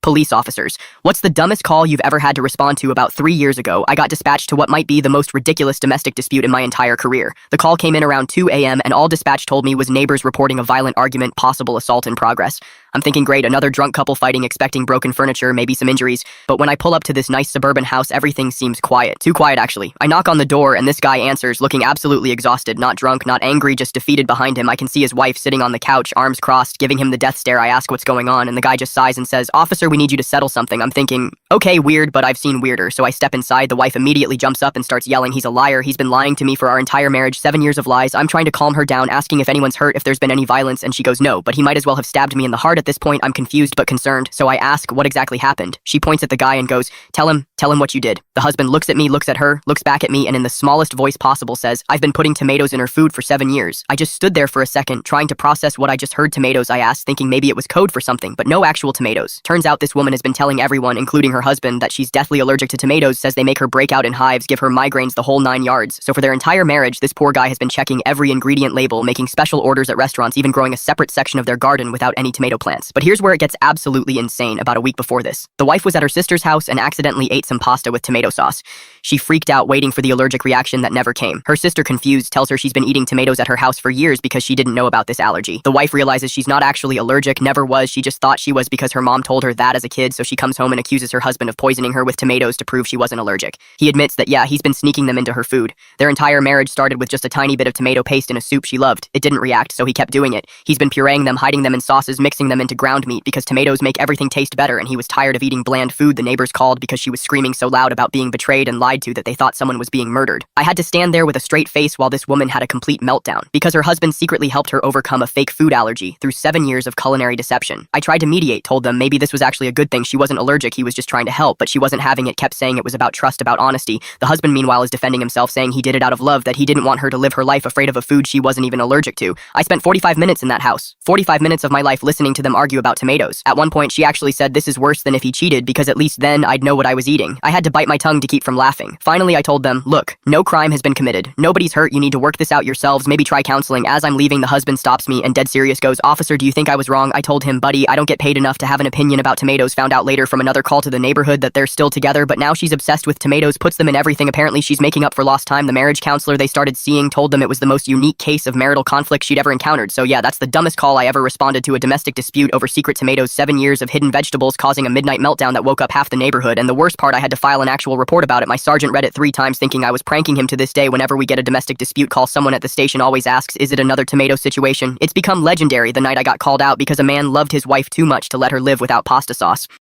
Police officers. What's the dumbest call you've ever had to respond to? About 3 years ago, I got dispatched to what might be the most ridiculous domestic dispute in my entire career. The call came in around 2 a.m. and all dispatch told me was neighbors reporting a violent argument, possible assault in progress. I'm thinking, great, another drunk couple fighting, expecting broken furniture, maybe some injuries. But when I pull up to this nice suburban house, everything seems quiet. Too quiet, actually. I knock on the door and this guy answers, looking absolutely exhausted, not drunk, not angry, just defeated. Behind him, I can see his wife sitting on the couch, arms crossed, giving him the death stare. I ask what's going on, and the guy just sighs and says, "Officer, we need you to settle something." I'm thinking, okay, weird, but I've seen weirder. So I step inside. The wife immediately jumps up and starts yelling, "He's a liar. He's been lying to me for our entire marriage, 7 years of lies." I'm trying to calm her down, asking if anyone's hurt, if there's been any violence, and she goes, "No, but he might as well have stabbed me in the heart." At this point, I'm confused but concerned, so I ask what exactly happened. She points at the guy and goes, tell him what you did." The husband looks at me, looks at her, looks back at me, and in the smallest voice possible says, "I've been putting tomatoes in her food for 7 years." I just stood there for a second, trying to process what I just heard. Tomatoes, I asked, thinking maybe it was code for something, but no actual tomatoes. Turns out this woman has been telling everyone, including her husband, that she's deathly allergic to tomatoes, says they make her break out in hives, give her migraines, the whole 9 yards. So for their entire marriage, this poor guy has been checking every ingredient label, making special orders at restaurants, even growing a separate section of their garden without any tomato plants. But here's where it gets absolutely insane. About a week before this, the wife was at her sister's house and accidentally ate some pasta with tomato sauce. She freaked out, waiting for the allergic reaction that never came. Her sister, confused, tells her she's been eating tomatoes at her house for years because she didn't know about this allergy. The wife realizes she's not actually allergic, never was, she just thought she was because her mom told her that as a kid, so she comes home and accuses her husband of poisoning her with tomatoes to prove she wasn't allergic. He admits that, yeah, he's been sneaking them into her food. Their entire marriage started with just a tiny bit of tomato paste in a soup she loved. It didn't react, so he kept doing it. He's been pureeing them, hiding them in sauces, mixing them into ground meat because tomatoes make everything taste better, and he was tired of eating bland food. The neighbors called because she was screaming so loud about being betrayed and lied to that they thought someone was being murdered. I had to stand there with a straight face while this woman had a complete meltdown because her husband secretly helped her overcome a fake food allergy through 7 years of culinary deception. I tried to mediate, told them maybe this was actually a good thing, she wasn't allergic, he was just trying to help, but she wasn't having it, kept saying it was about trust, about honesty. The husband, meanwhile, is defending himself, saying he did it out of love, that he didn't want her to live her life afraid of a food she wasn't even allergic to. I spent 45 minutes in that house. 45 minutes of my life listening to them argue about tomatoes. At one point, she actually said this is worse than if he cheated because at least then I'd know what I was eating. I had to bite my tongue to keep from laughing. Finally, I told them, look, no crime has been committed. Nobody's hurt. You need to work this out yourselves. Maybe try counseling. As I'm leaving, the husband stops me and dead serious goes, "Officer, do you think I was wrong?" I told him, "Buddy, I don't get paid enough to have an opinion about tomatoes." Found out later from another call to the neighborhood that they're still together, but now she's obsessed with tomatoes, puts them in everything. Apparently she's making up for lost time. The marriage counselor they started seeing told them it was the most unique case of marital conflict she'd ever encountered. So yeah, that's the dumbest call I ever responded to, a domestic dispute over secret tomatoes, 7 years of hidden vegetables causing a midnight meltdown that woke up half the neighborhood. And the worst part, I had to file an actual report about it. My sergeant read it 3 times thinking I was pranking him. To this day, whenever we get a domestic dispute call, someone at the station always asks, is it another tomato situation? It's become legendary the night I got called out because a man loved his wife too much to let her live without pasta sauce.